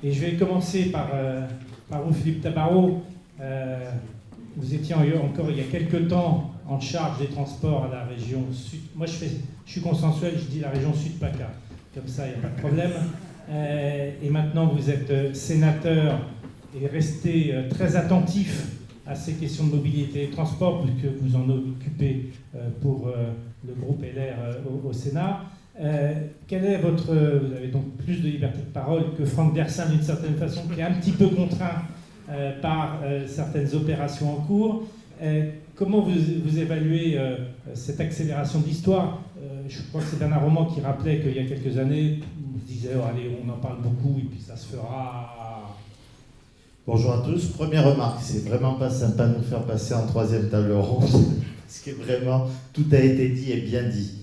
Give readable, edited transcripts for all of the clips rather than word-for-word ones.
Et je vais commencer par vous, Philippe Tabarot. Vous étiez encore il y a quelques temps en charge des transports à la région Sud. Moi, je suis consensuel, je dis la région Sud-PACA. Comme ça, il n'y a pas de problème. Et maintenant, vous êtes sénateur et restez très attentif à ces questions de mobilité et de transport, puisque vous en occupez pour le groupe LR au Sénat. Quel est votre... Vous avez donc plus de liberté de parole que Franck Dersin, d'une certaine façon, qui est un petit peu contraint par certaines opérations en cours. Comment vous évaluez cette accélération de l'histoire? Je crois que c'est Bernard Roman qui rappelait qu'il y a quelques années, on se disait, oh, allez, on en parle beaucoup et puis ça se fera. Bonjour à tous. Première remarque, c'est vraiment pas sympa de nous faire passer en troisième table ronde, parce que vraiment, tout a été dit et bien dit.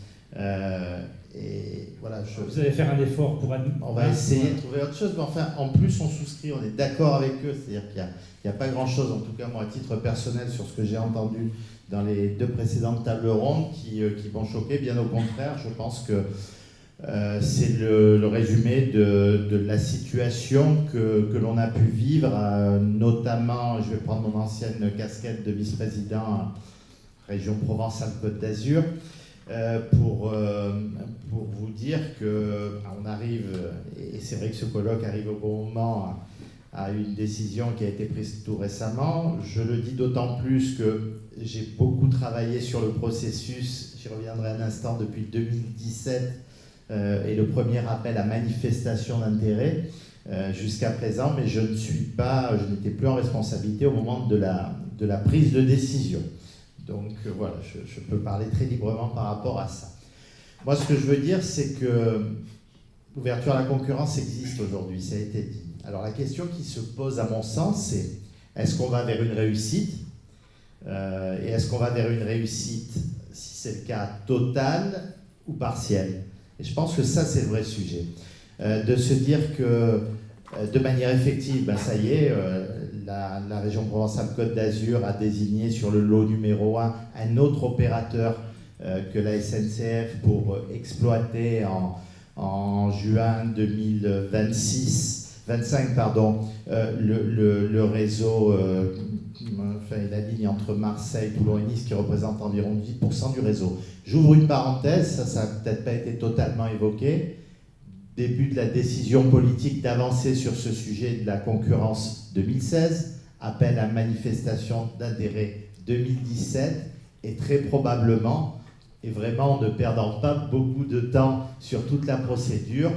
Et voilà, vous allez faire un effort pour... On va essayer de trouver autre chose, mais enfin, en plus, on souscrit, on est d'accord avec eux, c'est-à-dire qu'il n'y a pas grand-chose, en tout cas moi, à titre personnel, sur ce que j'ai entendu dans les deux précédentes tables rondes qui vont choquer. Bien au contraire, je pense que c'est le résumé de la situation que l'on a pu vivre, notamment, je vais prendre mon ancienne casquette de vice-président à région Provence-Alpes-Côte d'Azur, pour vous dire qu'on arrive, et c'est vrai que ce colloque arrive au bon moment, à une décision qui a été prise tout récemment. Je le dis d'autant plus que j'ai beaucoup travaillé sur le processus, j'y reviendrai un instant, depuis 2017, et le premier appel à manifestation d'intérêt jusqu'à présent, mais je n'étais plus en responsabilité au moment de la prise de décision. Donc voilà, je peux parler très librement par rapport à ça. Moi, ce que je veux dire, c'est que l'ouverture à la concurrence existe aujourd'hui, ça a été dit. Alors la question qui se pose à mon sens, c'est est-ce qu'on va vers une réussite et est-ce qu'on va vers une réussite, si c'est le cas, totale ou partielle? Et je pense que ça, c'est le vrai sujet. De se dire que de manière effective, ben ça y est, la région Provence-Alpes-Côte d'Azur a désigné sur le lot numéro 1 un autre opérateur que la SNCF pour exploiter en juin 2025 le réseau, la ligne entre Marseille, Toulon et Nice qui représente environ 10% du réseau. J'ouvre une parenthèse, ça n'a peut-être pas été totalement évoqué. Début de la décision politique d'avancer sur ce sujet de la concurrence 2016, appel à manifestation d'intérêt 2017, et très probablement, et vraiment en ne perdant pas beaucoup de temps sur toute la procédure,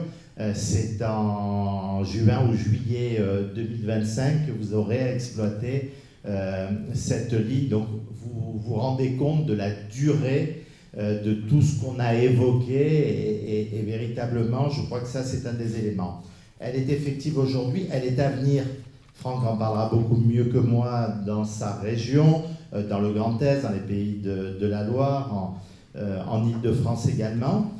c'est en juin ou juillet 2025 que vous aurez exploité cette ligne. Donc vous vous rendez compte de la durée de tout ce qu'on a évoqué et véritablement, je crois que ça, c'est un des éléments. Elle est effective aujourd'hui, elle est à venir. Franck en parlera beaucoup mieux que moi dans sa région, dans le Grand Est, dans les pays de la Loire, en Île-de-France également.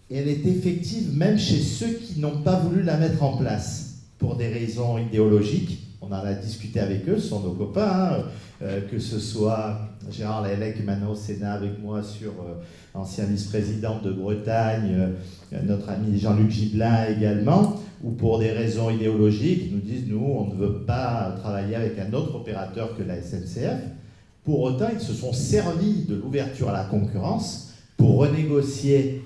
Et elle est effective même chez ceux qui n'ont pas voulu la mettre en place pour des raisons idéologiques. On en a discuté avec eux, ce sont nos copains, que ce soit Gérard Lallec qui est maintenant au Sénat avec moi, sur ancien vice-président de Bretagne, notre ami Jean-Luc Gibelin également, ou pour des raisons idéologiques, ils nous disent, nous, on ne veut pas travailler avec un autre opérateur que la SNCF. Pour autant, ils se sont servis de l'ouverture à la concurrence pour renégocier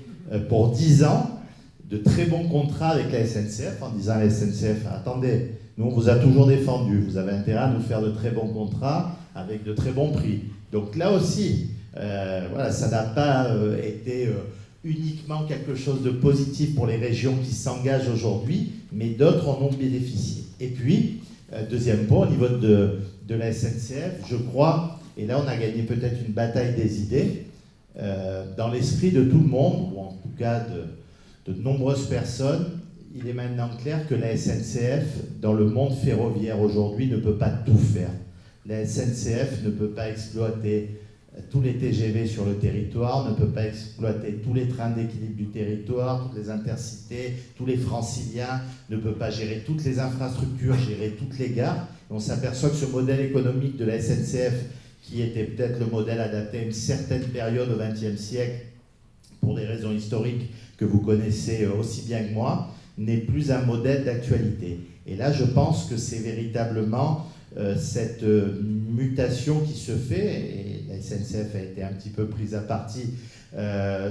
pour 10 ans de très bons contrats avec la SNCF, en disant à la SNCF, attendez, nous on vous a toujours défendu, vous avez intérêt à nous faire de très bons contrats avec de très bons prix. Donc là aussi, voilà, ça n'a pas été uniquement quelque chose de positif pour les régions qui s'engagent aujourd'hui, mais d'autres en ont bénéficié. Et puis, deuxième point, au niveau de la SNCF, je crois, et là on a gagné peut-être une bataille des idées, dans l'esprit de tout le monde, ou en tout cas de nombreuses personnes, il est maintenant clair que la SNCF, dans le monde ferroviaire aujourd'hui, ne peut pas tout faire. La SNCF ne peut pas exploiter tous les TGV sur le territoire, ne peut pas exploiter tous les trains d'équilibre du territoire, toutes les intercités, tous les franciliens, ne peut pas gérer toutes les infrastructures, gérer toutes les gares. Et on s'aperçoit que ce modèle économique de la SNCF, qui était peut-être le modèle adapté à une certaine période au XXe siècle, pour des raisons historiques que vous connaissez aussi bien que moi, n'est plus un modèle d'actualité. Et là, je pense que c'est véritablement cette mutation qui se fait, et la SNCF a été un petit peu prise à partie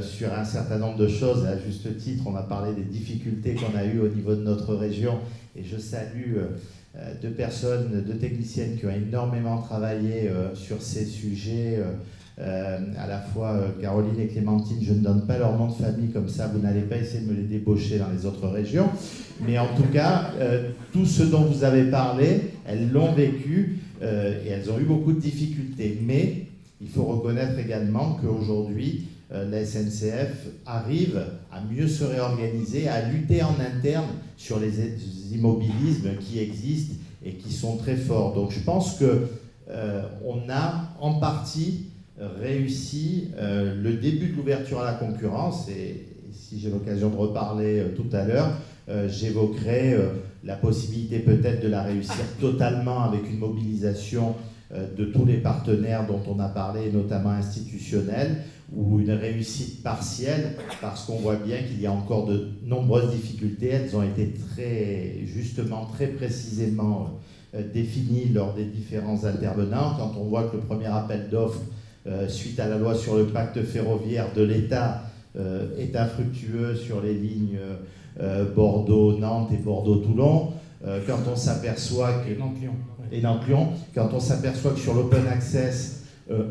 sur un certain nombre de choses, et à juste titre, on a parlé des difficultés qu'on a eues au niveau de notre région, et je salue deux techniciennes qui ont énormément travaillé sur ces sujets, à la fois Caroline et Clémentine. Je ne donne pas leur nom de famille, comme ça vous n'allez pas essayer de me les débaucher dans les autres régions, mais en tout cas, tout ce dont vous avez parlé, elles l'ont vécu et elles ont eu beaucoup de difficultés, mais il faut reconnaître également qu'aujourd'hui, la SNCF arrive à mieux se réorganiser, à lutter en interne sur les immobilismes qui existent et qui sont très forts. Donc je pense qu'on a en partie réussi le début de l'ouverture à la concurrence, et si j'ai l'occasion de reparler tout à l'heure, j'évoquerai la possibilité peut-être de la réussir totalement avec une mobilisation de tous les partenaires dont on a parlé, notamment institutionnels, ou une réussite partielle, parce qu'on voit bien qu'il y a encore de nombreuses difficultés. Elles ont été très précisément définies lors des différents intervenants. Quand on voit que le premier appel d'offres, suite à la loi sur le pacte ferroviaire de l'État, est infructueux sur les lignes Bordeaux-Nantes et Bordeaux-Toulon, quand on s'aperçoit que... Et Nantes-Lyon, quand on s'aperçoit que sur l'open access,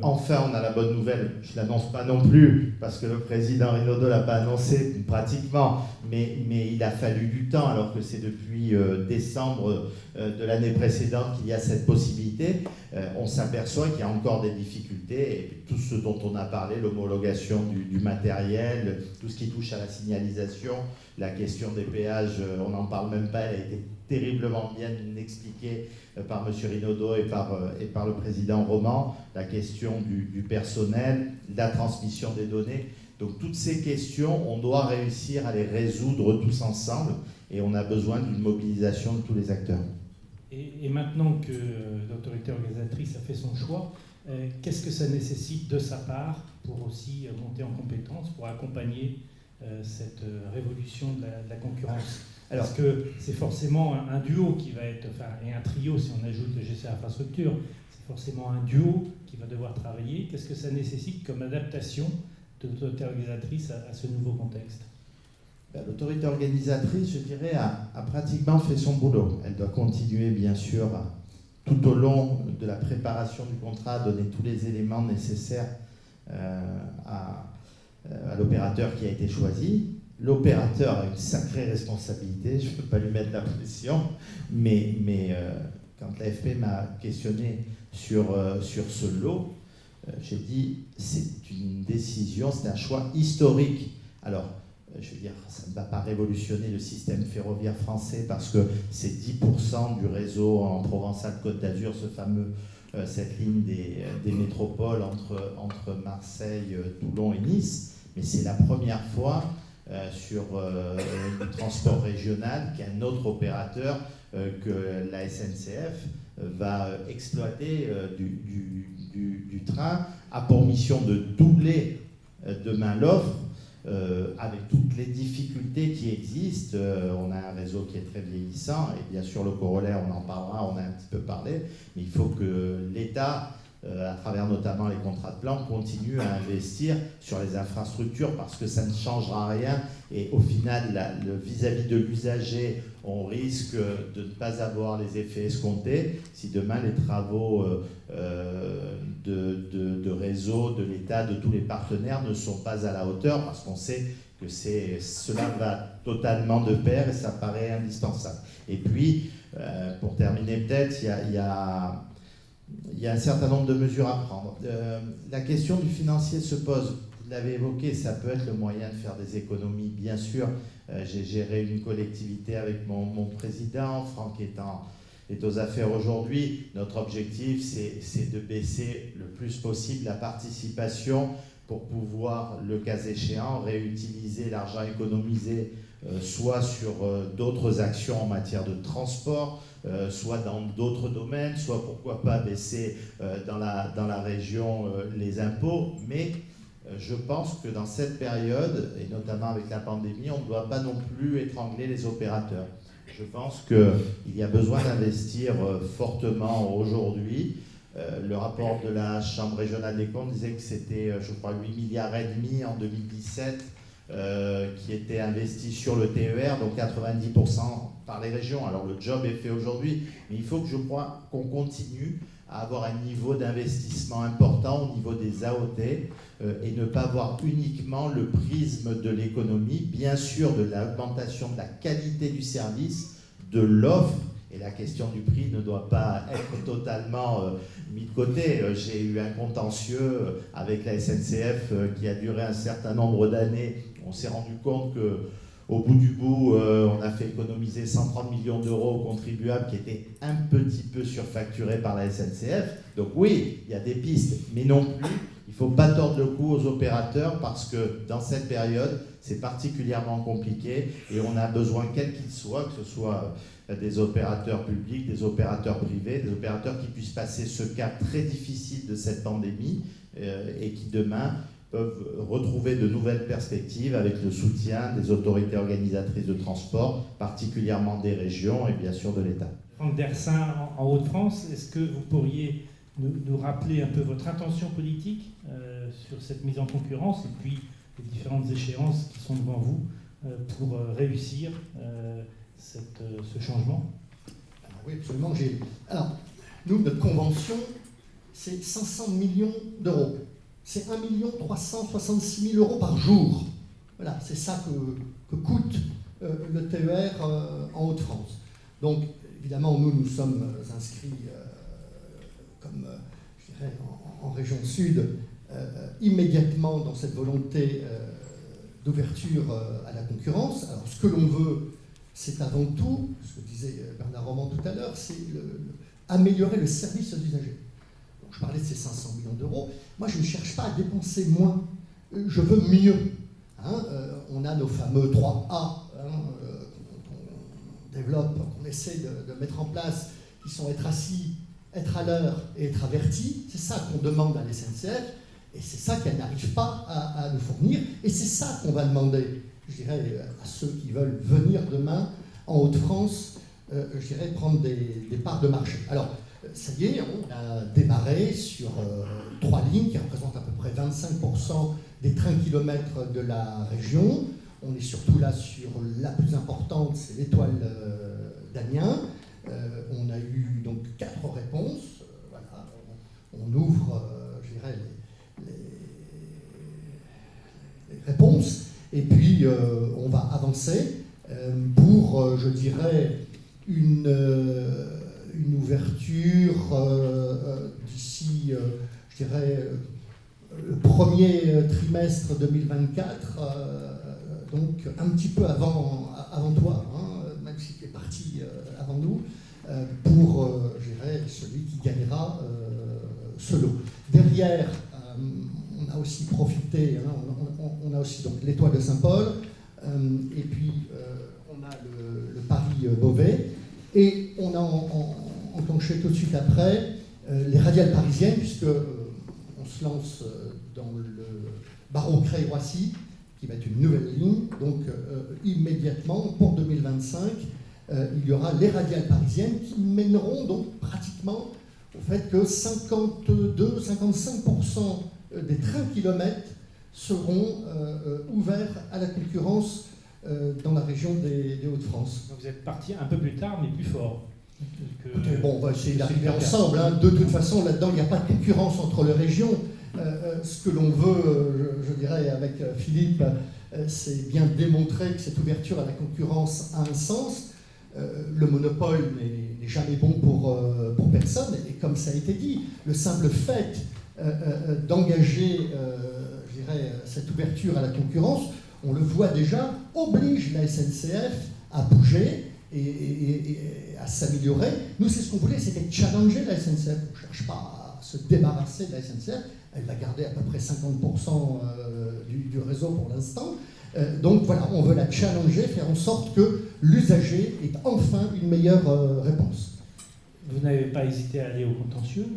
enfin on a la bonne nouvelle, je ne l'annonce pas non plus, parce que le président Rinaudot ne l'a pas annoncé pratiquement, mais il a fallu du temps, alors que c'est depuis décembre de l'année précédente qu'il y a cette possibilité. On s'aperçoit qu'il y a encore des difficultés, et tout ce dont on a parlé, l'homologation du matériel, tout ce qui touche à la signalisation, la question des péages, on n'en parle même pas, elle a été terriblement bien expliquée par M. Rinaudot et par le président Roman, la question du personnel, la transmission des données. Donc toutes ces questions, on doit réussir à les résoudre tous ensemble, et on a besoin d'une mobilisation de tous les acteurs. Et maintenant que l'autorité organisatrice a fait son choix, qu'est-ce que ça nécessite de sa part pour aussi monter en compétence, pour accompagner cette révolution de la concurrence? Parce que c'est forcément un duo qui va être, et un trio si on ajoute le GC Infrastructure, c'est forcément un duo qui va devoir travailler. Qu'est-ce que ça nécessite comme adaptation de l'autorité organisatrice à ce nouveau contexte? L'autorité organisatrice, je dirais, a pratiquement fait son boulot. Elle doit continuer, bien sûr, tout au long de la préparation du contrat, à donner tous les éléments nécessaires à l'opérateur qui a été choisi. L'opérateur a une sacrée responsabilité, je ne peux pas lui mettre la pression, mais quand l'AFP m'a questionné sur ce lot, j'ai dit c'est une décision, c'est un choix historique. Alors, je veux dire, ça ne va pas révolutionner le système ferroviaire français parce que c'est 10% du réseau en Provence-Alpes-Côte d'Azur, cette ligne des métropoles entre Marseille, Toulon et Nice, mais c'est la première fois sur le transport régional qu'un autre opérateur que la SNCF va exploiter du train, a pour mission de doubler demain l'offre, avec toutes les difficultés qui existent. On a un réseau qui est très vieillissant, et bien sûr le corollaire, on en parlera, on a un petit peu parlé, mais il faut que l'État, à travers notamment les contrats de plan, continue à investir sur les infrastructures, parce que ça ne changera rien, et au final, vis-à-vis de l'usager, on risque de ne pas avoir les effets escomptés si demain les travaux de réseau, de l'État, de tous les partenaires ne sont pas à la hauteur, parce qu'on sait que cela va totalement de pair et ça paraît indispensable. Et puis, pour terminer peut-être, il y a un certain nombre de mesures à prendre. La question du financier se pose. Vous l'avez évoqué, ça peut être le moyen de faire des économies, bien sûr. J'ai géré une collectivité avec mon président, Franck est aux affaires aujourd'hui. Notre objectif, c'est de baisser le plus possible la participation pour pouvoir, le cas échéant, réutiliser l'argent économisé soit sur d'autres actions en matière de transport, soit dans d'autres domaines, soit pourquoi pas baisser dans la région les impôts, mais Je pense que dans cette période, et notamment avec la pandémie, on ne doit pas non plus étrangler les opérateurs. Je pense qu'il y a besoin d'investir fortement aujourd'hui. Le rapport de la Chambre régionale des comptes disait que c'était, je crois, 8,5 milliards en 2017 qui étaient investis sur le TER, donc 90% par les régions. Alors le job est fait aujourd'hui, mais il faut que je crois qu'on continue à avoir un niveau d'investissement important au niveau des AOT et ne pas voir uniquement le prisme de l'économie, bien sûr de l'augmentation de la qualité du service, de l'offre, et la question du prix ne doit pas être totalement mis de côté. J'ai eu un contentieux avec la SNCF qui a duré un certain nombre d'années. On s'est rendu compte qu'au bout du bout, on a fait économiser 130 millions d'euros aux contribuables qui étaient un petit peu surfacturés par la SNCF. Donc oui, il y a des pistes, mais non plus, il ne faut pas tordre le cou aux opérateurs parce que dans cette période, c'est particulièrement compliqué et on a besoin, quels qu'ils soient, que ce soit des opérateurs publics, des opérateurs privés, des opérateurs qui puissent passer ce cap très difficile de cette pandémie et qui demain peuvent retrouver de nouvelles perspectives avec le soutien des autorités organisatrices de transport, particulièrement des régions et bien sûr de l'État. Franck Dersin, en Hauts-de-France, est-ce que vous pourriez nous rappeler un peu votre intention politique sur cette mise en concurrence et puis les différentes échéances qui sont devant vous pour réussir ce changement? Oui, absolument. Alors, nous, notre convention, c'est 500 millions d'euros. C'est 1 366 000 euros par jour. Voilà, c'est ça que coûte le TER en Hauts-de-France. Donc, évidemment, nous sommes inscrits comme, je dirais, en région sud, immédiatement dans cette volonté d'ouverture à la concurrence. Alors, ce que l'on veut, c'est avant tout, ce que disait Bernard Roman tout à l'heure, c'est améliorer le service aux usagers. Donc, je parlais de ces 500 millions d'euros. Moi, je ne cherche pas à dépenser moins. Je veux mieux. On a nos fameux 3A qu'on développe, qu'on essaie de mettre en place, qui sont être assis, être à l'heure et être averti. C'est ça qu'on demande à l'SNCF. Et c'est ça qu'elle n'arrive pas à nous fournir. Et c'est ça qu'on va demander, je dirais, à ceux qui veulent venir demain en Hauts-de-France, je dirais, prendre des parts de marché. Alors, ça y est, on a démarré sur 3 lignes qui représentent à peu près 25% des trains kilomètres de la région. On est surtout là sur la plus importante, c'est l'étoile d'Amiens. On a eu donc 4 réponses. Voilà, on ouvre, je dirais, les réponses. Et puis, on va avancer pour, je dirais, une ouverture d'ici, je dirais, le premier trimestre 2024, donc un petit peu avant toi, même si tu es parti avant nous, pour, je dirais, celui qui gagnera ce lot. Derrière, on a aussi profité, on a aussi donc l'étoile de Saint-Paul, et puis on a le Paris-Beauvais, et on a enclenché tout de suite après les radiales parisiennes, puisque on se lance dans le Barreau-Creil-Roissy, qui va être une nouvelle ligne. Donc immédiatement, pour 2025, il y aura les radiales parisiennes qui mèneront donc pratiquement au fait que 52-55% des trains kilomètres seront ouverts à la concurrence dans la région des Hauts-de-France. Donc vous êtes parti un peu plus tard, mais plus fort. Écoutez, bon, on va essayer d'arriver ensemble. De toute façon, là-dedans, il n'y a pas de concurrence entre les régions. Ce que l'on veut, je dirais, avec Philippe, c'est bien démontrer que cette ouverture à la concurrence a un sens. Le monopole n'est jamais bon pour personne. Et comme ça a été dit, le simple fait d'engager, je dirais, cette ouverture à la concurrence, on le voit déjà, oblige la SNCF à bouger et à s'améliorer. Nous, c'est ce qu'on voulait, c'était challenger la SNCF. On ne cherche pas à se débarrasser de la SNCF. Elle va garder à peu près 50% du réseau pour l'instant. Donc voilà, on veut la challenger, faire en sorte que l'usager ait enfin une meilleure réponse. Vous n'avez pas hésité à aller au contentieux.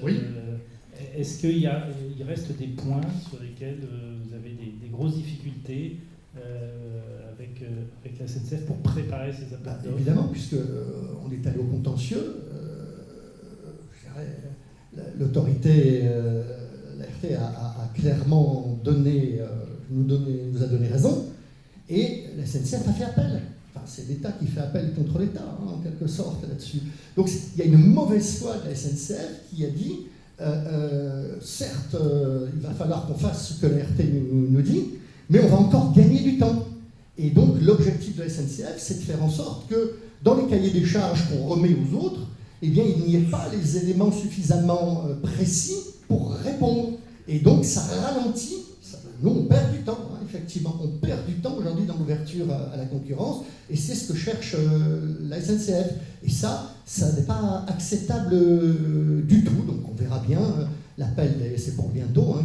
Oui. Est-ce qu'il reste des points sur lesquels vous avez des grosses difficultés avec la SNCF pour préparer ces appels d'offres ? Évidemment, puisque on est allé au contentieux, je dirais, l'autorité, l'ART a clairement nous a donné raison, et la SNCF a fait appel. Enfin, c'est l'État qui fait appel contre l'État, en quelque sorte, là-dessus. Donc il y a une mauvaise foi de la SNCF qui a dit, certes, il va falloir qu'on fasse ce que l'ART nous dit, mais on va encore gagner du temps. Et donc l'objectif de la SNCF, c'est de faire en sorte que dans les cahiers des charges qu'on remet aux autres, eh bien, il n'y ait pas les éléments suffisamment précis pour répondre. Et donc ça ralentit. Nous, on perd du temps, hein, effectivement. On perd du temps aujourd'hui dans l'ouverture à la concurrence, et c'est ce que cherche la SNCF. Et ça n'est pas acceptable du tout. Donc on verra bien. L'appel, c'est pour bientôt, hein,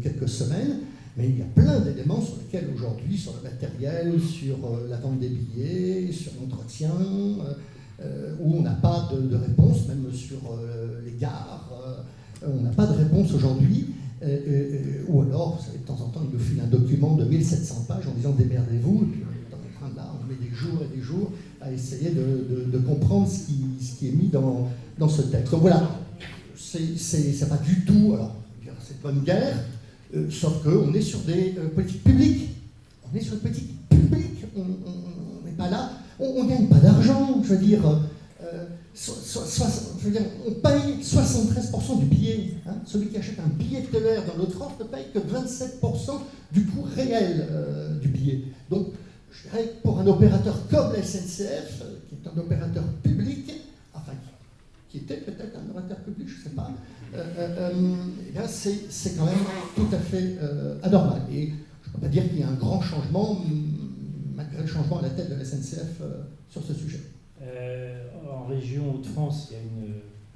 quelques semaines. Mais il y a plein d'éléments sur lesquels aujourd'hui, sur le matériel, sur la vente des billets, sur l'entretien, où on n'a pas de réponse, même sur les gares, on n'a pas de réponse aujourd'hui. Ou alors, vous savez, de temps en temps, il nous file un document de 1700 pages en disant démerdez-vous, et puis on est en train de là, on met des jours et des jours à essayer de comprendre ce qui est mis dans ce texte. Donc voilà, c'est pas du tout, alors, c'est pas une guerre, sauf qu'on est sur des politiques publiques. On est sur une politique publique, on n'est pas là, on ne gagne pas d'argent, je veux dire. On paye 73% du billet. Hein. Celui qui achète un billet de TER dans l'autre France ne paye que 27% du coût réel du billet. Donc, je dirais que pour un opérateur comme la SNCF, qui est un opérateur public, enfin, qui était peut-être un opérateur public, je ne sais pas, c'est quand même tout à fait anormal. Et je ne peux pas dire qu'il y a un grand changement, malgré le changement à la tête de la SNCF sur ce sujet. En région Hauts-de-France, il y a une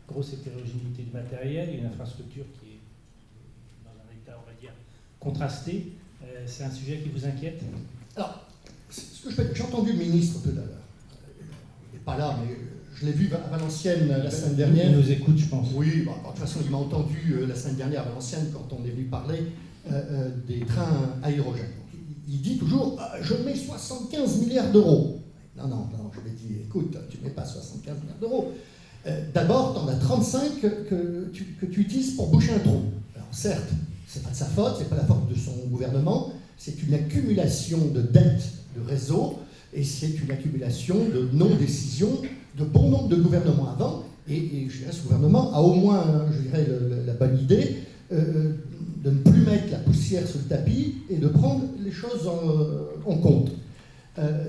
grosse hétérogénéité de matériel, il y a une infrastructure qui est dans un état, on va dire, contrasté. C'est un sujet qui vous inquiète ? Alors, ce que j'ai entendu le ministre tout à l'heure. Il n'est pas là, mais je l'ai vu à Valenciennes la semaine dernière. Il nous écoute, je pense. Oui, bah, de toute façon, il m'a entendu la semaine dernière à Valenciennes quand on est venu parler des trains à hydrogène. Donc, il dit toujours je mets 75 milliards d'euros. Non, je lui ai dit, écoute, tu ne mets pas 75 milliards d'euros. D'abord, tu en as 35 que tu utilises pour boucher un trou. Alors certes, ce n'est pas de sa faute, ce n'est pas la faute de son gouvernement, c'est une accumulation de dettes de réseau, et c'est une accumulation de non-décisions de bon nombre de gouvernements avant, et je dirais ce gouvernement a au moins, je dirais, la bonne idée de ne plus mettre la poussière sous le tapis et de prendre les choses en compte.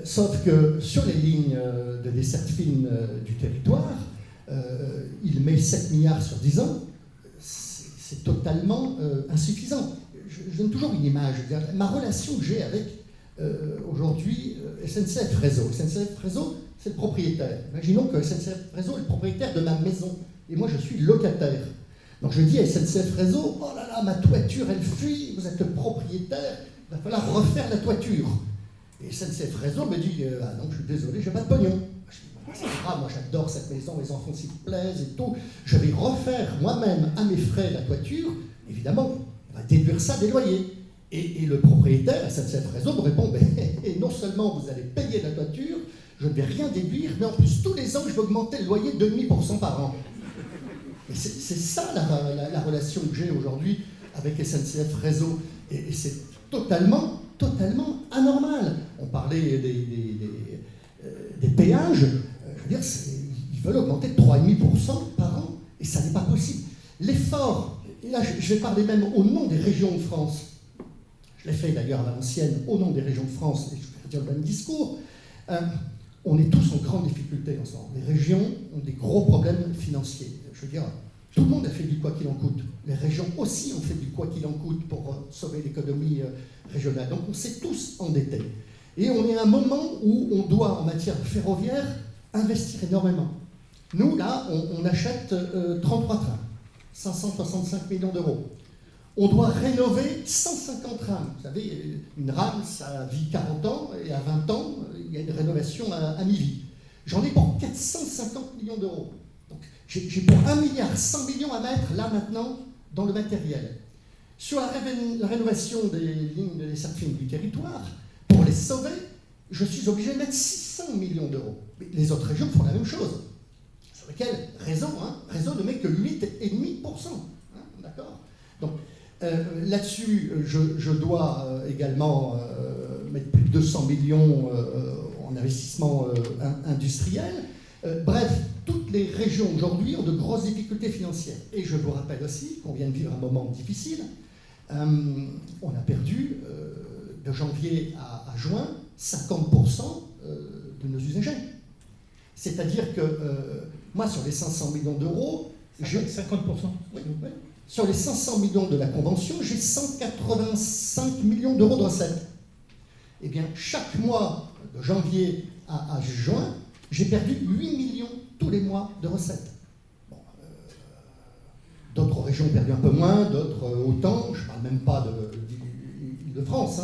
Sauf que sur les lignes de desserte fine du territoire, il met 7 milliards sur 10 ans, c'est totalement insuffisant. Je donne toujours une image. Ma relation que j'ai avec aujourd'hui SNCF Réseau. SNCF Réseau, c'est le propriétaire. Imaginons que SNCF Réseau est le propriétaire de ma maison et moi je suis locataire. Donc je dis à SNCF Réseau, oh là là, ma toiture elle fuit, vous êtes le propriétaire, il va falloir refaire la toiture. Et SNCF Réseau me dit ah non, je suis désolé, j'ai pas de pognon. Je dis bah, c'est grave, moi j'adore cette maison, mes enfants s'y plaisent et tout. Je vais refaire moi-même à mes frais la toiture. Évidemment, on va déduire ça des loyers. Et le propriétaire, SNCF Réseau, me répond et non seulement vous allez payer la toiture, je ne vais rien déduire, mais en plus tous les ans je vais augmenter le loyer de 2,5% par an. Et c'est ça la relation que j'ai aujourd'hui avec SNCF Réseau. Et c'est totalement anormal. On parlait des péages, je veux dire, ils veulent augmenter de 3,5% par an, et ça n'est pas possible. L'effort, et là je vais parler même au nom des régions de France, je l'ai fait d'ailleurs à Valenciennes, au nom des régions de France, et je vais dire le même discours, on est tous en grande difficulté en ce moment. Les régions ont des gros problèmes financiers. Je veux dire, tout le monde a fait du quoi qu'il en coûte. Les régions aussi ont fait du quoi qu'il en coûte pour sauver l'économie régionale. Donc on s'est tous endettés. Et on est à un moment où on doit, en matière ferroviaire, investir énormément. Nous, là, on achète 33 trains, 565 millions d'euros. On doit rénover 150 rames. Vous savez, une rame, ça vit 40 ans, et à 20 ans, il y a une rénovation à mi-vie. J'en ai pour 450 millions d'euros. Donc, j'ai pour 1 milliard 100 millions à mettre, là, maintenant, dans le matériel. Sur la rénovation des lignes de desserte fine du territoire, pour les sauver, je suis obligé de mettre 600 millions d'euros. Mais les autres régions font la même chose. Sur lesquelles Réseau ne met que 8,5%. D'accord ? Donc, là-dessus, je dois également mettre plus de 200 millions en investissement industriel. Bref, toutes les régions aujourd'hui ont de grosses difficultés financières. Et je vous rappelle aussi qu'on vient de vivre un moment difficile. On a perdu, de janvier à juin, 50% de nos usagers. C'est-à-dire que moi, sur les 500 millions d'euros, j'ai 50%. Oui. Sur les 500 millions de la Convention, j'ai 185 millions d'euros de recettes. Eh bien, chaque mois, de janvier à juin, j'ai perdu 8 millions tous les mois de recettes. Bon, d'autres régions ont perdu un peu moins, d'autres autant. Je ne parle même pas de France,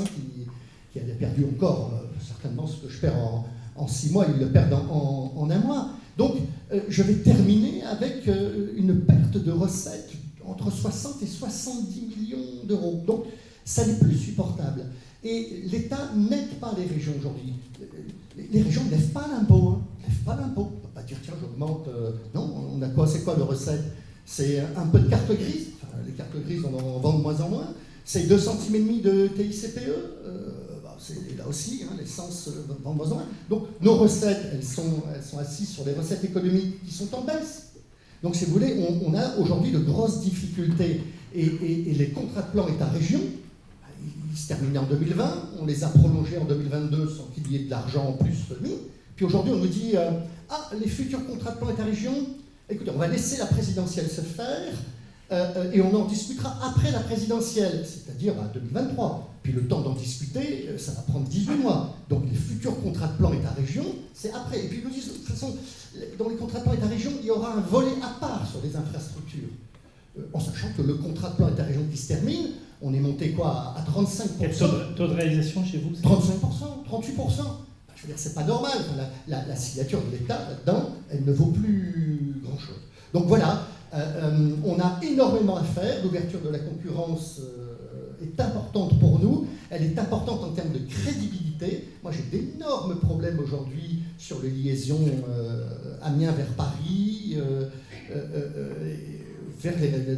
qui a perdu encore certainement ce que je perds en 6 mois, ils le perdent en un mois. Donc, je vais terminer avec une perte de recettes entre 60 et 70 millions d'euros. Donc, ça n'est plus supportable. Et l'État n'aide pas les régions aujourd'hui. Les régions ne lèvent pas l'impôt. Ne lèvent pas l'impôt. On ne peut pas dire, tiens, j'augmente. Non, on a quoi? C'est quoi le recette? C'est un peu de carte grise. Enfin, les cartes grises, on en vend de moins en moins. C'est 2,5 centimes de TICPE. C'est là aussi, l'essence vend de moins en moins. Donc, nos recettes, elles sont assises sur des recettes économiques qui sont en baisse. Donc, si vous voulez, on a aujourd'hui de grosses difficultés. Et les contrats de plan État-région, ils se terminaient en 2020, on les a prolongés en 2022 sans qu'il y ait de l'argent en plus mis. Puis aujourd'hui, on nous dit les futurs contrats de plan État-région, écoutez, on va laisser la présidentielle se faire et on en discutera après la présidentielle, c'est-à-dire 2023. Puis le temps d'en discuter, ça va prendre 18 mois. Donc les futurs contrats de plan État-région, c'est après. Et puis ils nous disent, de toute façon, dans les contrats de plan État-région, il y aura un volet à part sur les infrastructures. En sachant que le contrat de plan État-région qui se termine, on est monté quoi à 35%. Quel taux de réalisation chez vous? 35%, 38%. Je veux dire, c'est pas normal. La signature de l'État là-dedans, elle ne vaut plus grand-chose. Donc voilà, on a énormément à faire. L'ouverture de la concurrence est importante pour nous. Elle est importante en termes de crédibilité. Moi, j'ai d'énormes problèmes aujourd'hui sur les liaisons Amiens vers Paris,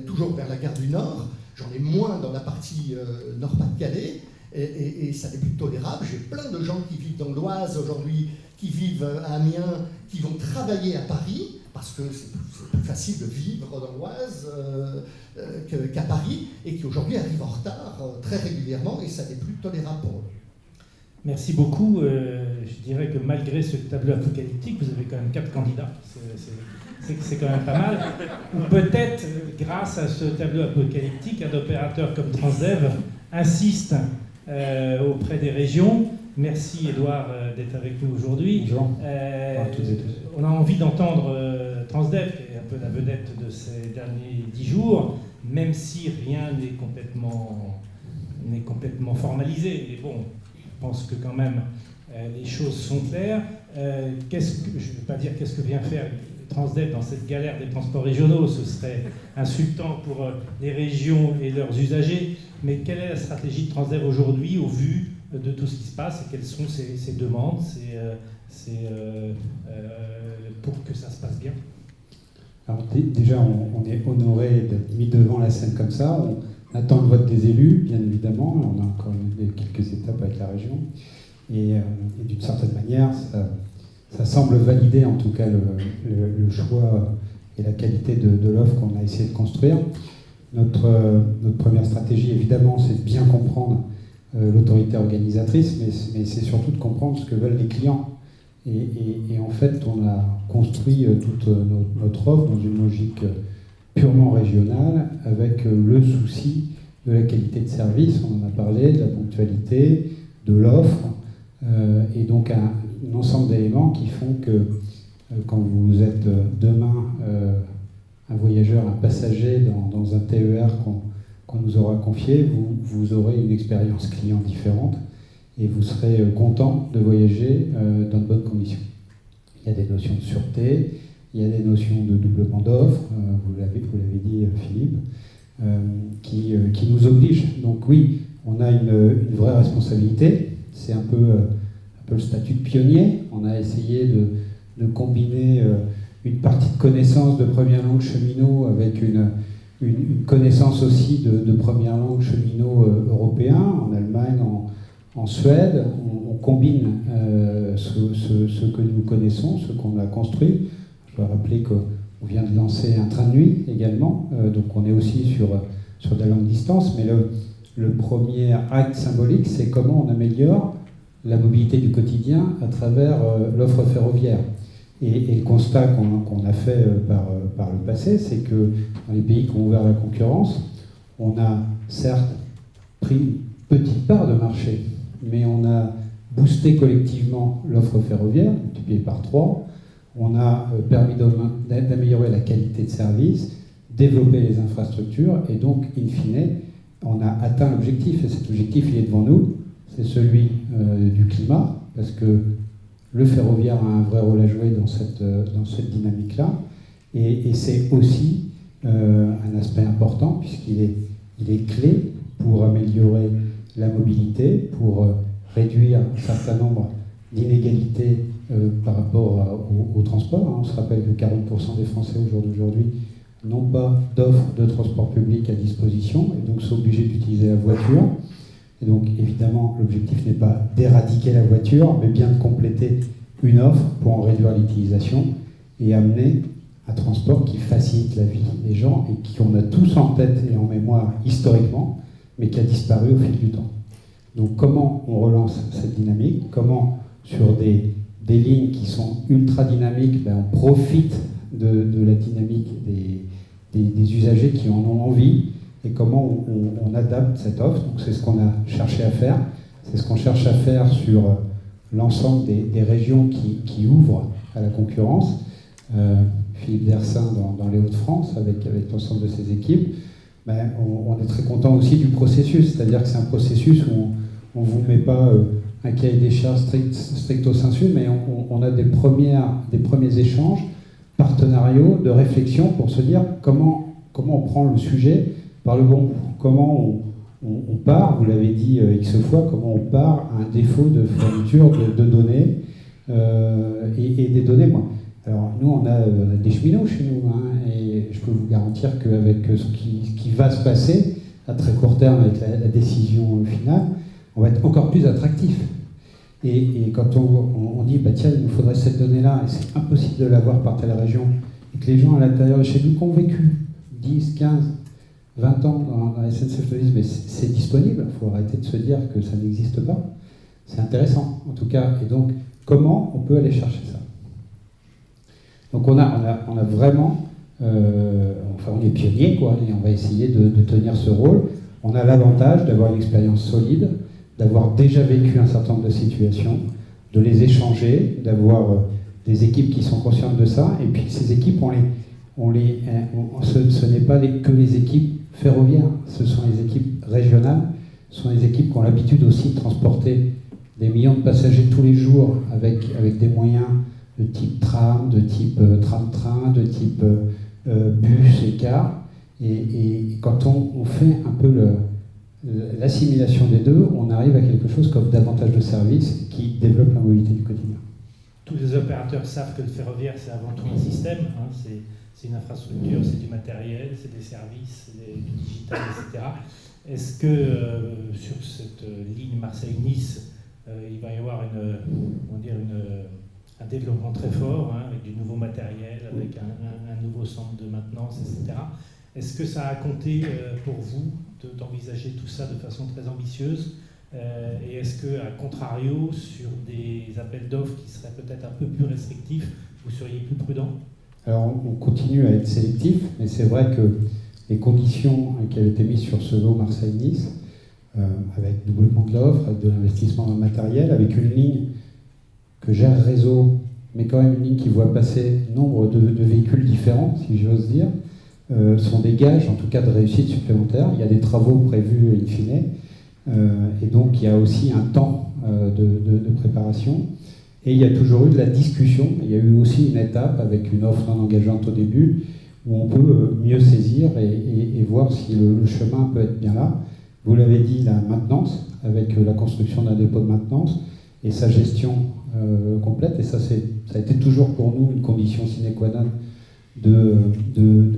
toujours vers la gare du Nord. J'en ai moins dans la partie Nord-Pas-de-Calais, et ça n'est plus tolérable. J'ai plein de gens qui vivent dans l'Oise aujourd'hui, qui vivent à Amiens, qui vont travailler à Paris, parce que c'est plus facile de vivre dans l'Oise qu'à Paris, et qui aujourd'hui arrivent en retard très régulièrement, et ça n'est plus tolérable pour eux. Merci beaucoup. Je dirais que malgré ce tableau apocalyptique, vous avez quand même 4 candidats. C'est quand même pas mal. Ou peut-être, grâce à ce tableau apocalyptique, un opérateur comme Transdev insiste auprès des régions. Merci Édouard d'être avec nous aujourd'hui. Bonjour à toutes et tous. On a envie d'entendre Transdev, qui est un peu la vedette de ces derniers 10 jours, même si rien n'est complètement formalisé. Mais bon, je pense que quand même les choses sont claires. Je ne vais pas dire qu'est-ce que vient faire Transdev dans cette galère des transports régionaux, ce serait insultant pour les régions et leurs usagers, mais quelle est la stratégie de Transdev aujourd'hui au vu de tout ce qui se passe et quelles sont ses demandes pour que ça se passe bien? Alors déjà, on est honoré d'être mis devant la scène comme ça. On attend le vote des élus, bien évidemment. On a encore quelques étapes avec la région. Et d'une certaine manière, ça semble valider en tout cas le choix et la qualité de l'offre qu'on a essayé de construire. Notre première stratégie, évidemment, c'est de bien comprendre l'autorité organisatrice, mais c'est surtout de comprendre ce que veulent les clients. Et en fait, on a construit toute notre offre dans une logique purement régionale, avec le souci de la qualité de service, on en a parlé, de la ponctualité, de l'offre, et donc un ensemble d'éléments qui font que quand vous êtes demain un voyageur, un passager dans un TER qu'on nous aura confié, vous aurez une expérience client différente et vous serez content de voyager dans de bonnes conditions. Il y a des notions de sûreté, il y a des notions de doublement d'offres, vous l'avez dit Philippe, qui nous oblige. Donc oui, on a une vraie responsabilité. C'est un peu le statut de pionnier. On a essayé de combiner une partie de connaissance de première langue cheminot avec une connaissance aussi de première langue cheminot européen, en Allemagne, en Suède. On combine ce que nous connaissons, ce qu'on a construit. Je dois rappeler qu'on vient de lancer un train de nuit également, donc on est aussi sur de la longue distance, mais le premier acte symbolique, c'est comment on améliore la mobilité du quotidien à travers l'offre ferroviaire. Et le constat qu'on a fait par le passé, c'est que dans les pays qui ont ouvert la concurrence, on a certes pris une petite part de marché, mais on a boosté collectivement l'offre ferroviaire, multipliée par 3, on a permis d'améliorer la qualité de service, développer les infrastructures, et donc, in fine, on a atteint l'objectif, et cet objectif, il est devant nous, c'est celui du climat, parce que le ferroviaire a un vrai rôle à jouer dans cette dynamique-là, et c'est aussi un aspect important, puisqu'il est clé pour améliorer la mobilité, pour réduire un certain nombre d'inégalités par rapport au transport. On se rappelle que 40% des Français au jour d'aujourd'hui n'ont pas d'offre de transport public à disposition, et donc sont obligés d'utiliser la voiture. Et donc, évidemment, l'objectif n'est pas d'éradiquer la voiture, mais bien de compléter une offre pour en réduire l'utilisation et amener un transport qui facilite la vie des gens et qu'on a tous en tête et en mémoire historiquement, mais qui a disparu au fil du temps. Donc, comment on relance cette dynamique? Comment, sur des lignes qui sont ultra dynamiques, on profite de la dynamique des usagers qui en ont envie, et comment on adapte cette offre. Donc c'est ce qu'on a cherché à faire, c'est ce qu'on cherche à faire sur l'ensemble des régions qui ouvrent à la concurrence. Philippe Dersin dans les Hauts-de-France, avec l'ensemble de ses équipes, on est très content aussi du processus, c'est-à-dire que c'est un processus où on ne vous met pas un cahier des charges stricto sensu, mais on a des premiers échanges partenariaux, de réflexion pour se dire comment on prend le sujet par le bon bout. Comment on part, vous l'avez dit X fois, comment on part à un défaut de fourniture de données et des données. Alors nous, on a des cheminots chez nous, et je peux vous garantir qu'avec ce qui va se passer à très court terme avec la décision finale, on va être encore plus attractif. Et quand on dit, tiens, il nous faudrait cette donnée-là, et c'est impossible de l'avoir par telle région, et que les gens à l'intérieur de chez nous qui ont vécu 10, 15, 20 ans dans la SNCF te disent, mais c'est disponible, il faut arrêter de se dire que ça n'existe pas. C'est intéressant, en tout cas. Et donc, comment on peut aller chercher ça? Donc on a vraiment, on est pionnier, quoi, et on va essayer de tenir ce rôle. On a l'avantage d'avoir une expérience solide, d'avoir déjà vécu un certain nombre de situations, de les échanger, d'avoir des équipes qui sont conscientes de ça, et puis ces équipes, ce n'est pas que les équipes ferroviaires, ce sont les équipes régionales, ce sont les équipes qui ont l'habitude aussi de transporter des millions de passagers tous les jours avec des moyens de type tram, de type tram-train, de type bus et car. Et quand on fait un peu l'assimilation des deux, on arrive à quelque chose qui offre davantage de services, qui développe la mobilité du quotidien. Tous les opérateurs savent que le ferroviaire, c'est avant tout un système, c'est une infrastructure, c'est du matériel, c'est des services, c'est du digital, etc. Est-ce que sur cette ligne Marseille-Nice, il va y avoir un développement très fort, avec du nouveau matériel, avec un nouveau centre de maintenance, etc. Est-ce que ça a compté pour vous d'envisager tout ça de façon très ambitieuse, et est-ce qu'à contrario, sur des appels d'offres qui seraient peut-être un peu plus restrictifs, vous seriez plus prudent? Alors on continue à être sélectif, mais c'est vrai que les conditions qui avaient été mises sur ce lot Marseille-Nice, avec doublement de l'offre, avec de l'investissement dans le matériel, avec une ligne que gère Réseau, mais quand même une ligne qui voit passer nombre de véhicules différents, si j'ose dire, sont des gages, en tout cas, de réussite supplémentaire. Il y a des travaux prévus in fine, et donc il y a aussi un temps de préparation. Et il y a toujours eu de la discussion. Il y a eu aussi une étape avec une offre non engageante au début, où on peut mieux saisir et voir si le chemin peut être bien là. Vous l'avez dit, la maintenance, avec la construction d'un dépôt de maintenance et sa gestion complète. Et ça a été toujours pour nous une condition sine qua non de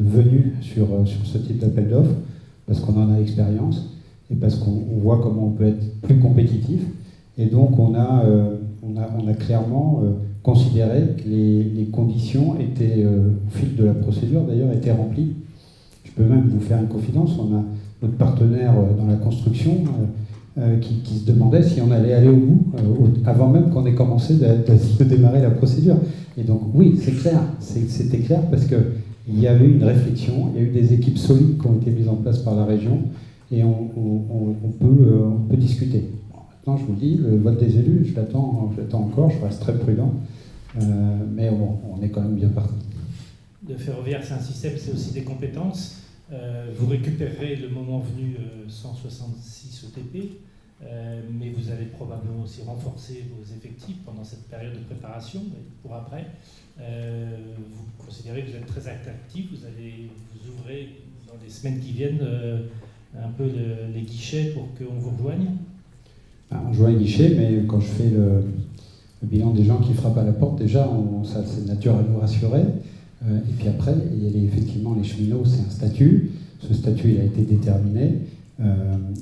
venue sur ce type d'appel d'offres, parce qu'on en a l'expérience et parce qu'on voit comment on peut être plus compétitif. Et donc on a clairement considéré que les conditions étaient, au fil de la procédure d'ailleurs, étaient remplies. Je peux même vous faire une confidence, on a notre partenaire dans la construction qui se demandait si on allait aller au bout avant même qu'on ait commencé de démarrer la procédure. Et donc oui, c'est clair, c'était clair parce qu'il y avait une réflexion, il y a eu des équipes solides qui ont été mises en place par la région et on peut discuter. Maintenant, je vous le dis, le vote des élus, je l'attends encore, je reste très prudent, mais bon, on est quand même bien parti. Le ferroviaire, c'est un système, c'est aussi des compétences. Vous récupérerez le moment venu 166 ETP, mais vous allez probablement aussi renforcer vos effectifs pendant cette période de préparation et pour après. Vous considérez que vous êtes très attractif, vous allez vous ouvrir dans les semaines qui viennent un peu les guichets pour qu'on vous rejoigne. On joue à un guichet, mais quand je fais le bilan des gens qui frappent à la porte, déjà, ça c'est de nature à nous rassurer. Et puis après, il y a effectivement les cheminots, c'est un statut. Ce statut, il a été déterminé.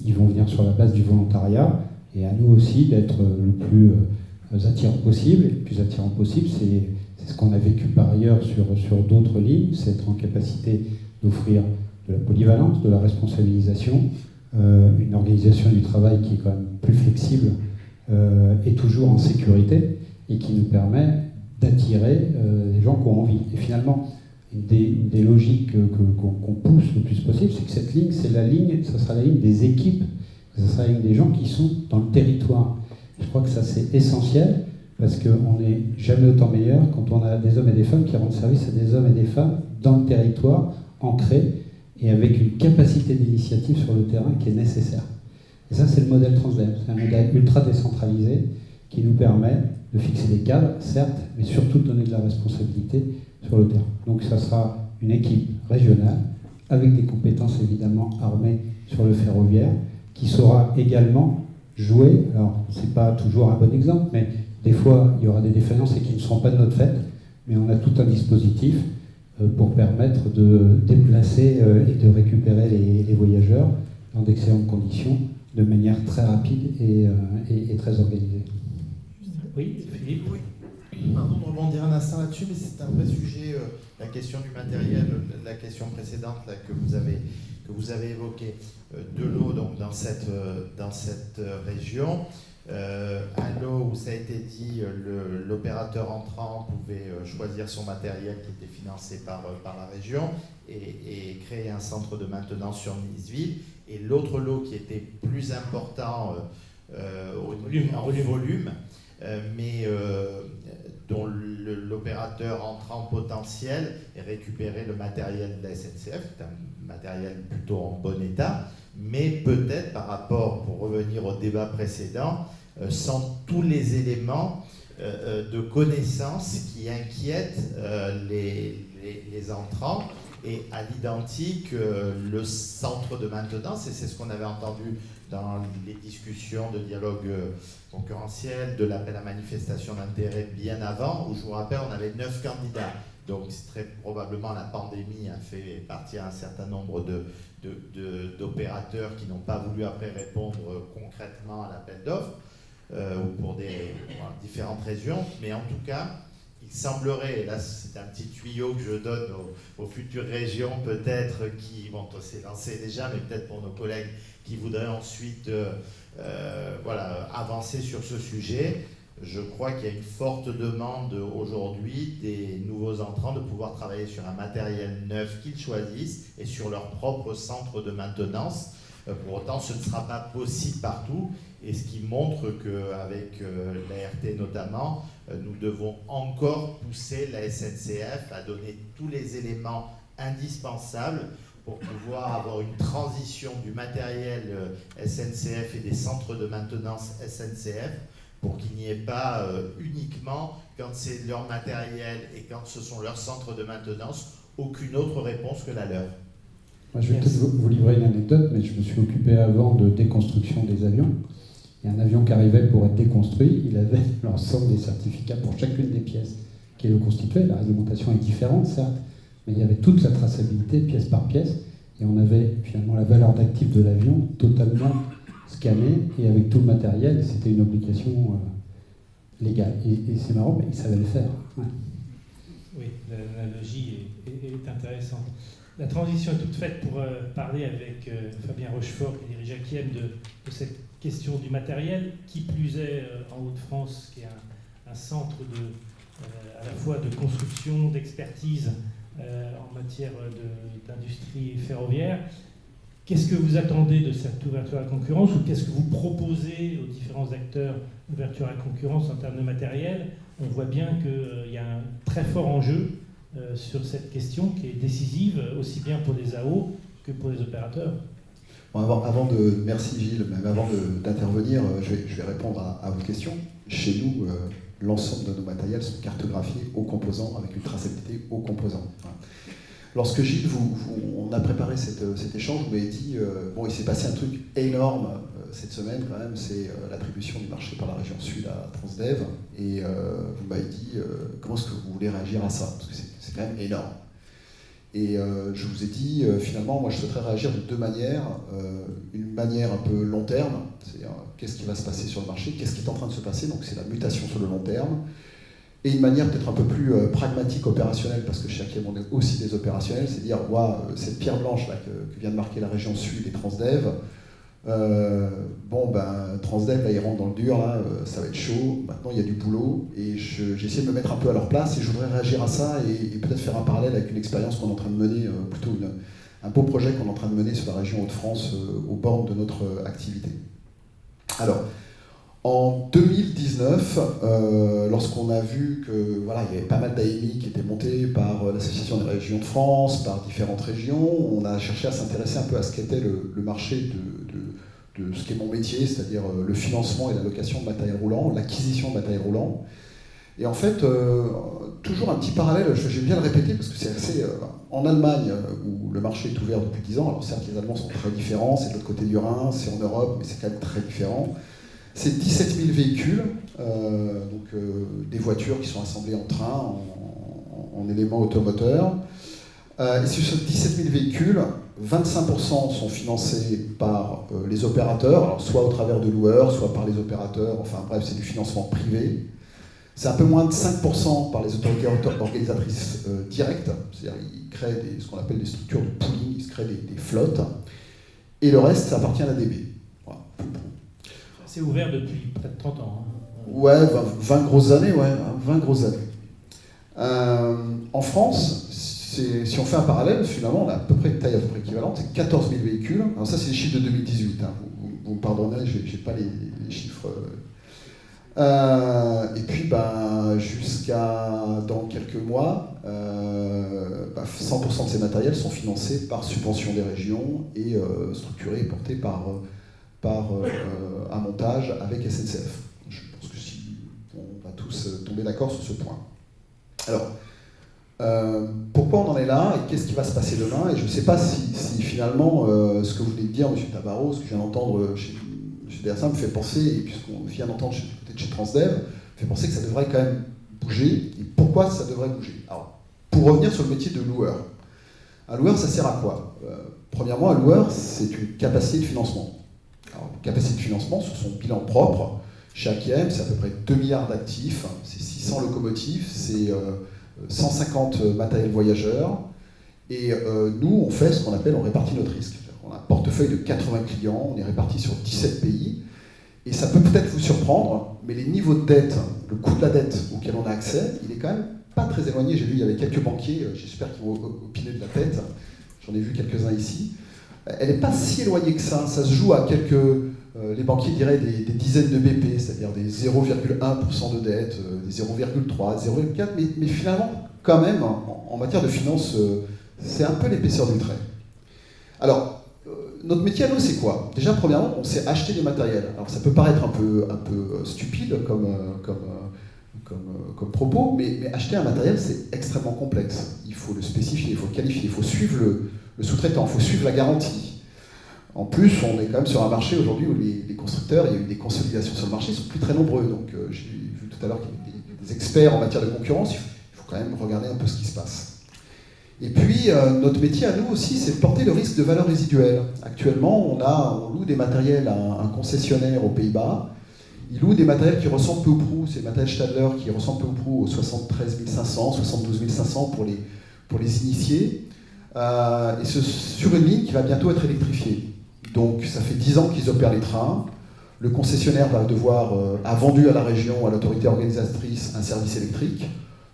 Ils vont venir sur la base du volontariat. Et à nous aussi d'être le plus attirant possible. Et le plus attirant possible, c'est ce qu'on a vécu par ailleurs sur d'autres lignes, c'est être en capacité d'offrir de la polyvalence, de la responsabilisation, une organisation du travail qui est quand même plus flexible et toujours en sécurité et qui nous permet d'attirer les gens qui ont envie. Et finalement, une des logiques qu'on pousse le plus possible, c'est que cette ligne, ça sera la ligne des équipes, ça sera la ligne des gens qui sont dans le territoire. Je crois que ça, c'est essentiel, parce qu'on n'est jamais autant meilleur quand on a des hommes et des femmes qui rendent service à des hommes et des femmes dans le territoire, ancrés, et avec une capacité d'initiative sur le terrain qui est nécessaire. Et ça, c'est le modèle Transdev. C'est un modèle ultra décentralisé qui nous permet de fixer des cadres, certes, mais surtout de donner de la responsabilité sur le terrain. Donc ça sera une équipe régionale, avec des compétences évidemment armées sur le ferroviaire, qui saura également jouer, alors c'est pas toujours un bon exemple, mais des fois il y aura des défaillances et qui ne seront pas de notre fait, mais on a tout un dispositif pour permettre de déplacer et de récupérer les voyageurs dans d'excellentes conditions, de manière très rapide et très organisée. Oui, Philippe. Oui. Pardon de rebondir un instant là-dessus, mais c'est un vrai sujet, la question du matériel, la question précédente là, que vous avez évoquée, de l'eau donc, dans cette région. À l'eau, où ça a été dit, l'opérateur entrant pouvait choisir son matériel qui était financé par la région et créer un centre de maintenance sur Nice-Ville. Et l'autre lot qui était plus important en volume, mais dont l'opérateur entrant potentiel et récupérer le matériel de la SNCF, c'est un matériel plutôt en bon état, mais peut-être par rapport, pour revenir au débat précédent, sans tous les éléments de connaissance qui inquiètent les entrants. Et à l'identique, le centre de maintenance, et c'est ce qu'on avait entendu dans les discussions de dialogue concurrentiel, de l'appel à manifestation d'intérêt bien avant, où je vous rappelle, on avait 9 candidats. Donc très probablement la pandémie a fait partir un certain nombre d'opérateurs qui n'ont pas voulu après répondre concrètement à l'appel d'offres, ou pour différentes raisons. Mais en tout cas, il semblerait, et là c'est un petit tuyau que je donne aux futures régions peut-être qui vont s'élancer déjà, mais peut-être pour nos collègues qui voudraient ensuite avancer sur ce sujet. Je crois qu'il y a une forte demande aujourd'hui des nouveaux entrants de pouvoir travailler sur un matériel neuf qu'ils choisissent et sur leur propre centre de maintenance. Pour autant, ce ne sera pas possible partout, et ce qui montre qu'avec l'ART notamment, nous devons encore pousser la SNCF à donner tous les éléments indispensables pour pouvoir avoir une transition du matériel SNCF et des centres de maintenance SNCF, pour qu'il n'y ait pas uniquement, quand c'est leur matériel et quand ce sont leurs centres de maintenance, aucune autre réponse que la leur. Moi, je vais peut-être vous livrer une anecdote, mais je me suis occupé avant de déconstruction des avions. Et un avion qui arrivait pour être déconstruit, il avait l'ensemble des certificats pour chacune des pièces qui le constituaient. La réglementation est différente, certes, mais il y avait toute la traçabilité pièce par pièce. Et on avait finalement la valeur d'actif de l'avion totalement scannée et avec tout le matériel. C'était une obligation légale. Et c'est marrant, mais ils savaient le faire. Ouais. Oui, l'analogie est intéressante. La transition est toute faite pour parler avec Fabien Rochefort, qui dirige Akiem, de cette question du matériel, qui plus est en Hauts-de-France, qui est un centre à la fois de construction, d'expertise en matière d'industrie ferroviaire. Qu'est-ce que vous attendez de cette ouverture à la concurrence, ou qu'est-ce que vous proposez aux différents acteurs d'ouverture à la concurrence en termes de matériel? On voit bien qu'il y a un très fort enjeu sur cette question qui est décisive, aussi bien pour les AO que pour les opérateurs. Bon, merci Gilles, même avant d'intervenir, je vais répondre à votre question. Chez nous, l'ensemble de nos matériels sont cartographiés aux composants, avec une traçabilité aux composants. Lorsque Gilles, on a préparé cet échange, vous m'avez dit, bon, il s'est passé un truc énorme cette semaine quand même, c'est l'attribution du marché par la région Sud à Transdev, et vous m'avez dit, comment est-ce que vous voulez réagir à ça? Parce que c'est quand même énorme. Et je vous ai dit, finalement, moi je souhaiterais réagir de deux manières. Une manière un peu long terme, c'est qu'est-ce qui va se passer sur le marché, qu'est-ce qui est en train de se passer, donc c'est la mutation sur le long terme. Et une manière peut-être un peu plus pragmatique, opérationnelle, parce que chez Akiem on est aussi des opérationnels, c'est dire, cette pierre blanche là, que vient de marquer la région Sud et Transdev, Transdev, là, ils rentrent dans le dur, là, ça va être chaud, maintenant il y a du boulot, et j'ai essayé de me mettre un peu à leur place, et je voudrais réagir à ça, et peut-être faire un parallèle avec une expérience qu'on est en train de mener, plutôt un beau projet qu'on est en train de mener sur la région Hauts-de-France, aux bornes de notre activité. Alors, en 2019, lorsqu'on a vu que voilà, il y avait pas mal d'AMI qui étaient montés par l'Association des régions de France, par différentes régions, on a cherché à s'intéresser un peu à ce qu'était le marché de ce qui est mon métier, c'est-à-dire le financement et la location de matériel roulant, l'acquisition de matériel roulant. Et en fait, toujours un petit parallèle, je vais bien le répéter parce que c'est assez... en Allemagne, où le marché est ouvert depuis 10 ans, alors certes les Allemands sont très différents, c'est de l'autre côté du Rhin, c'est en Europe, mais c'est quand même très différent. C'est 17 000 véhicules, des voitures qui sont assemblées en train, en éléments automoteurs. Et sur ces 17 000 véhicules, 25% sont financés par les opérateurs, alors soit au travers de loueurs, soit par les opérateurs, enfin bref, c'est du financement privé. C'est un peu moins de 5% par les autorités organisatrices directes, c'est-à-dire ils créent ce qu'on appelle des structures de pooling, ils se créent des flottes, et le reste, ça appartient à l'ADB. Voilà. C'est ouvert depuis près de 30 ans. Hein. Ouais, 20 grosses années, ouais, 20 grosses annes. En France, si on fait un parallèle, finalement, on a à peu près une taille à peu près équivalente, c'est 14 000 véhicules. Alors ça, c'est les chiffres de 2018, hein. Vous me pardonnez, je n'ai pas les chiffres. Et puis, jusqu'à dans quelques mois, 100% de ces matériels sont financés par subvention des régions et structurés et portés par un montage avec SNCF. Je pense que on va tous tomber d'accord sur ce point. Alors, pourquoi on en est là et qu'est-ce qui va se passer demain? Et je ne sais pas si finalement ce que vous venez de dire, M. Tabarot, ce que je viens d'entendre chez M. Dersin me fait penser, et puisqu'on vient d'entendre peut-être chez Transdev, me fait penser que ça devrait quand même bouger. Et pourquoi ça devrait bouger? Alors, pour revenir sur le métier de loueur. Un loueur, ça sert à quoi? Premièrement, un loueur, c'est une capacité de financement. Alors, une capacité de financement sur son bilan propre. Chez Akiem, c'est à peu près 2 milliards d'actifs, c'est 600 locomotives, c'est 150 matériels voyageurs. Et nous, on fait ce qu'on appelle, on répartit notre risque. On a un portefeuille de 80 clients, on est répartis sur 17 pays. Et ça peut peut-être vous surprendre, mais les niveaux de dette, le coût de la dette auquel on a accès, il est quand même pas très éloigné. J'ai vu, il y avait quelques banquiers, j'espère qu'ils vont opiner de la tête. J'en ai vu quelques-uns ici. Elle n'est pas si éloignée que ça. Ça se joue à quelques... les banquiers diraient des dizaines de BP, c'est-à-dire des 0,1% de dette, des 0,3, 0,4, mais finalement, quand même, en matière de finance, c'est un peu l'épaisseur du trait. Alors, notre métier à nous, c'est quoi? Déjà, premièrement, on sait acheter du matériel. Alors, ça peut paraître un peu stupide comme comme propos, mais acheter un matériel, c'est extrêmement complexe. Il faut le spécifier, il faut le qualifier, il faut suivre le sous-traitant, il faut suivre la garantie. En plus, on est quand même sur un marché aujourd'hui où les constructeurs, il y a eu des consolidations sur le marché, ils sont plus très nombreux. Donc j'ai vu tout à l'heure qu'il y avait des experts en matière de concurrence, il faut quand même regarder un peu ce qui se passe. Et puis, notre métier à nous aussi, c'est de porter le risque de valeur résiduelle. Actuellement, on loue des matériels à un concessionnaire aux Pays-Bas. Il loue des matériels qui ressemblent peu ou prou, c'est le matériel Stadler qui ressemble peu ou prou aux 73 500, 72 500 pour les initiés. Et sur une ligne qui va bientôt être électrifiée. Donc, ça fait 10 ans qu'ils opèrent les trains. Le concessionnaire a vendu à la région, à l'autorité organisatrice, un service électrique.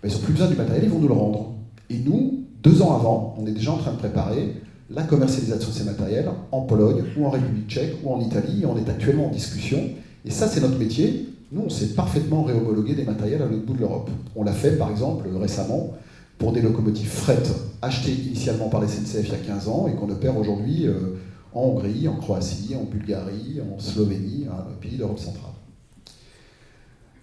Mais ils n'ont plus besoin du matériel, ils vont nous le rendre. Et nous, 2 ans avant, on est déjà en train de préparer la commercialisation de ces matériels en Pologne ou en République tchèque ou en Italie. Et on est actuellement en discussion. Et ça, c'est notre métier. Nous, on sait parfaitement réhomologuer des matériels à l'autre bout de l'Europe. On l'a fait, par exemple, récemment, pour des locomotives fret achetées initialement par la SNCF il y a 15 ans et qu'on opère aujourd'hui en Hongrie, en Croatie, en Bulgarie, en Slovénie, un pays d'Europe centrale.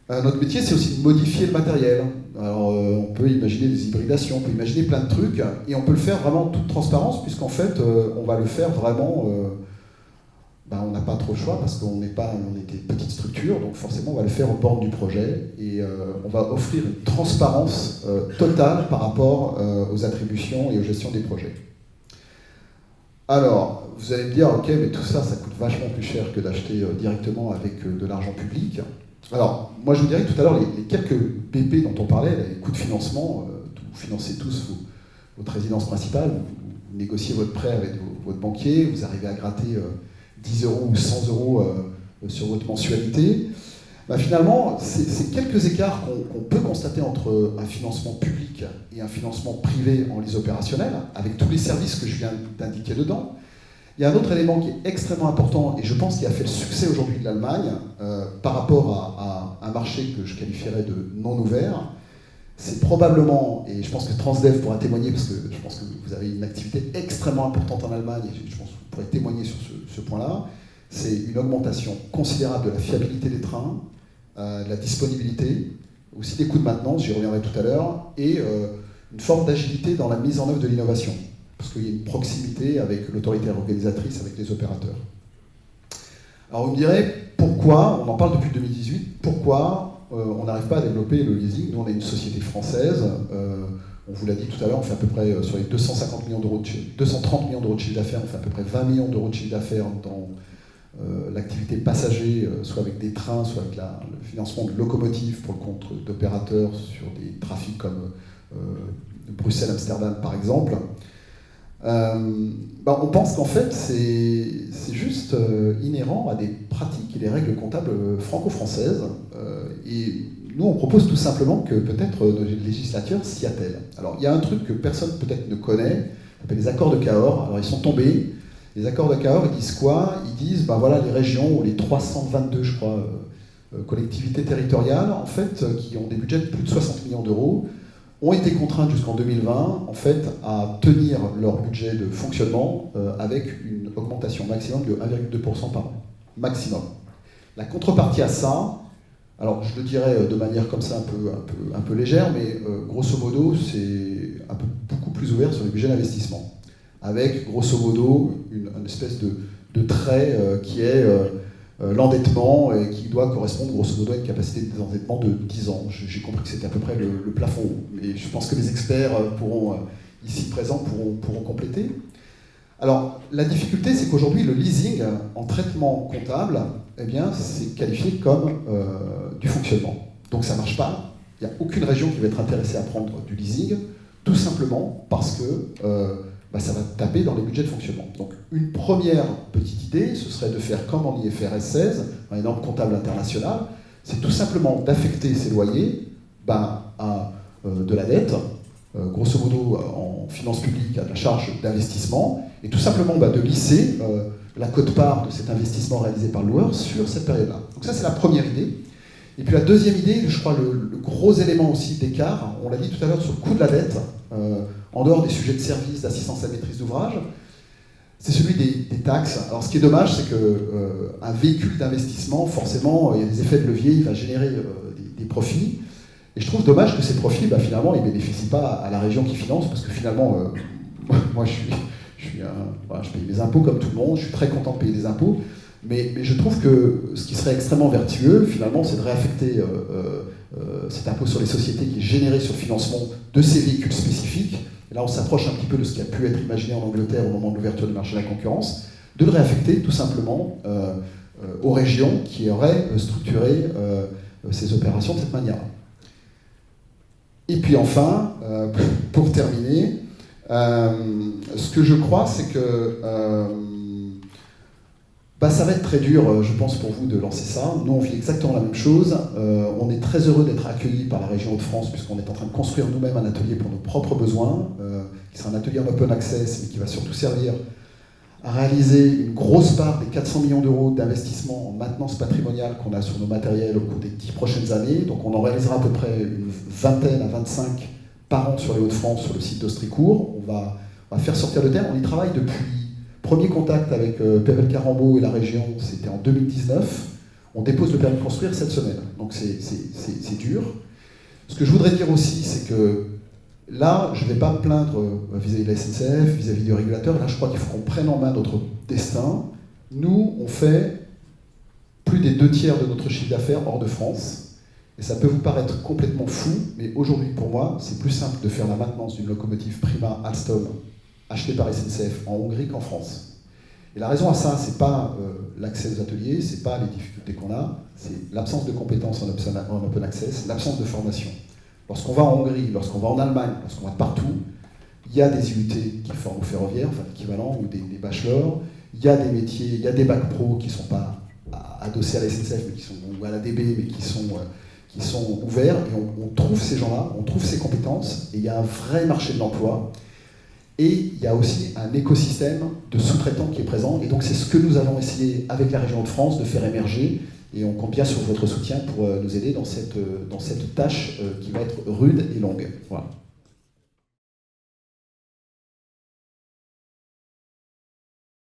Notre métier, c'est aussi de modifier le matériel. Alors, on peut imaginer des hybridations, on peut imaginer plein de trucs, et on peut le faire vraiment en toute transparence, puisqu'en fait, on va le faire vraiment... on n'a pas trop le choix, parce qu'on est des petites structures, donc forcément, on va le faire aux bornes du projet, et on va offrir une transparence totale par rapport aux attributions et aux gestions des projets. Alors, vous allez me dire, ok, mais tout ça, ça coûte vachement plus cher que d'acheter directement avec de l'argent public. Alors, moi je vous dirais que tout à l'heure, les quelques BP dont on parlait, les coûts de financement, vous financez tous votre résidence principale, vous négociez votre prêt avec votre banquier, vous arrivez à gratter 10 euros ou 100 euros sur votre mensualité. Finalement, c'est quelques écarts qu'on peut constater entre un financement public et un financement privé en lease opérationnel, avec tous les services que je viens d'indiquer dedans. Il y a un autre élément qui est extrêmement important, et je pense qui a fait le succès aujourd'hui de l'Allemagne, par rapport à un marché que je qualifierais de non ouvert. C'est probablement, et je pense que Transdev pourra témoigner, parce que je pense que vous avez une activité extrêmement importante en Allemagne, et je pense que vous pourrez témoigner sur ce point-là, c'est une augmentation considérable de la fiabilité des trains, de la disponibilité, aussi des coûts de maintenance, j'y reviendrai tout à l'heure, et une forme d'agilité dans la mise en œuvre de l'innovation. Parce qu'il y a une proximité avec l'autorité organisatrice, avec les opérateurs. Alors vous me direz, pourquoi, on en parle depuis 2018, pourquoi on n'arrive pas à développer le leasing? Nous on est une société française, on vous l'a dit tout à l'heure, on fait à peu près, sur les 230 millions d'euros de chiffre d'affaires, on fait à peu près 20 millions d'euros de chiffre d'affaires dans l'activité passager, soit avec des trains, soit avec le financement de locomotives pour le compte d'opérateurs sur des trafics comme Bruxelles-Amsterdam par exemple. On pense qu'en fait, c'est juste inhérent à des pratiques et des règles comptables franco-françaises. Et nous, on propose tout simplement que peut-être nos législateurs s'y attellent. Alors, il y a un truc que personne peut-être ne connaît, ça s'appelle les accords de Cahors. Alors, ils sont tombés. Les accords de Cahors, ils disent quoi? Ils disent, voilà, les régions, ou les 322, je crois, collectivités territoriales, en fait, qui ont des budgets de plus de 60 millions d'euros, ont été contraintes jusqu'en 2020 en fait, à tenir leur budget de fonctionnement avec une augmentation maximum de 1,2% par an. Maximum. La contrepartie à ça, alors je le dirais de manière comme ça un peu légère, mais grosso modo c'est beaucoup plus ouvert sur les budgets d'investissement. Avec grosso modo une espèce de trait qui est l'endettement et qui doit correspondre grosso modo à une capacité d'endettement de 10 ans. J'ai compris que c'était à peu près le plafond. Et je pense que les experts ici présents pourront compléter. Alors, la difficulté, c'est qu'aujourd'hui, le leasing en traitement comptable, c'est qualifié comme du fonctionnement. Donc ça ne marche pas. Il n'y a aucune région qui va être intéressée à prendre du leasing, tout simplement parce que ça va taper dans les budgets de fonctionnement. Donc une première petite idée, ce serait de faire comme en IFRS 16, un norme comptable international, c'est tout simplement d'affecter ces loyers à de la dette, grosso modo en finances publiques, à la charge d'investissement, et tout simplement de lisser la quote-part de cet investissement réalisé par le loueur sur cette période-là. Donc ça c'est la première idée. Et puis la deuxième idée, je crois le gros élément aussi d'écart, on l'a dit tout à l'heure sur le coût de la dette, en dehors des sujets de service, d'assistance à la maîtrise d'ouvrage, c'est celui des taxes. Alors ce qui est dommage, c'est qu'un véhicule d'investissement, forcément, il y a des effets de levier, il va générer des profits. Et je trouve dommage que ces profits, finalement, ils ne bénéficient pas à la région qui finance, parce que finalement, moi, je paye mes impôts comme tout le monde, je suis très content de payer des impôts, mais je trouve que ce qui serait extrêmement vertueux, finalement, c'est de réaffecter cet impôt sur les sociétés qui est généré sur le financement de ces véhicules spécifiques. Et là, on s'approche un petit peu de ce qui a pu être imaginé en Angleterre au moment de l'ouverture du marché de la concurrence, de le réaffecter tout simplement aux régions qui auraient structuré ces opérations de cette manière. Et puis enfin, pour terminer, ce que je crois, c'est que ça va être très dur, je pense, pour vous de lancer ça. Nous, on vit exactement la même chose. On est très heureux d'être accueillis par la région Hauts-de-France, puisqu'on est en train de construire nous-mêmes un atelier pour nos propres besoins, qui sera un atelier en open access, mais qui va surtout servir à réaliser une grosse part des 400 millions d'euros d'investissement en maintenance patrimoniale qu'on a sur nos matériels au cours des 10 prochaines années. Donc on en réalisera à peu près une vingtaine à 25 par an sur les Hauts-de-France, sur le site d'Austricourt. On va faire sortir le terre. On y travaille depuis. Premier contact avec Pavel Carambeau et la région, c'était en 2019. On dépose le permis de construire cette semaine. Donc c'est dur. Ce que je voudrais dire aussi, c'est que là, je ne vais pas me plaindre vis-à-vis de la SNCF, vis-à-vis du régulateur. Là, je crois qu'il faut qu'on prenne en main notre destin. Nous, on fait plus des 2/3 de notre chiffre d'affaires hors de France. Et ça peut vous paraître complètement fou, mais aujourd'hui, pour moi, c'est plus simple de faire la maintenance d'une locomotive Prima Alstom achetée par SNCF en Hongrie qu'en France. Et la raison à ça, c'est pas l'accès aux ateliers, c'est pas les difficultés qu'on a, c'est l'absence de compétences en open access, l'absence de formation. Lorsqu'on va en Hongrie, lorsqu'on va en Allemagne, lorsqu'on va partout, il y a des IUT qui forment au ferroviaire, enfin l'équivalent, ou des bachelors, il y a des métiers, il y a des bacs pro qui ne sont pas adossés à la SNCF, mais qui sont, ou à la DB, mais qui sont ouverts, et on trouve ces gens-là, on trouve ces compétences, et il y a un vrai marché de l'emploi. Et il y a aussi un écosystème de sous-traitants qui est présent. Et donc c'est ce que nous allons essayer avec la région de France de faire émerger. Et on compte bien sur votre soutien pour nous aider dans cette tâche qui va être rude et longue. Voilà.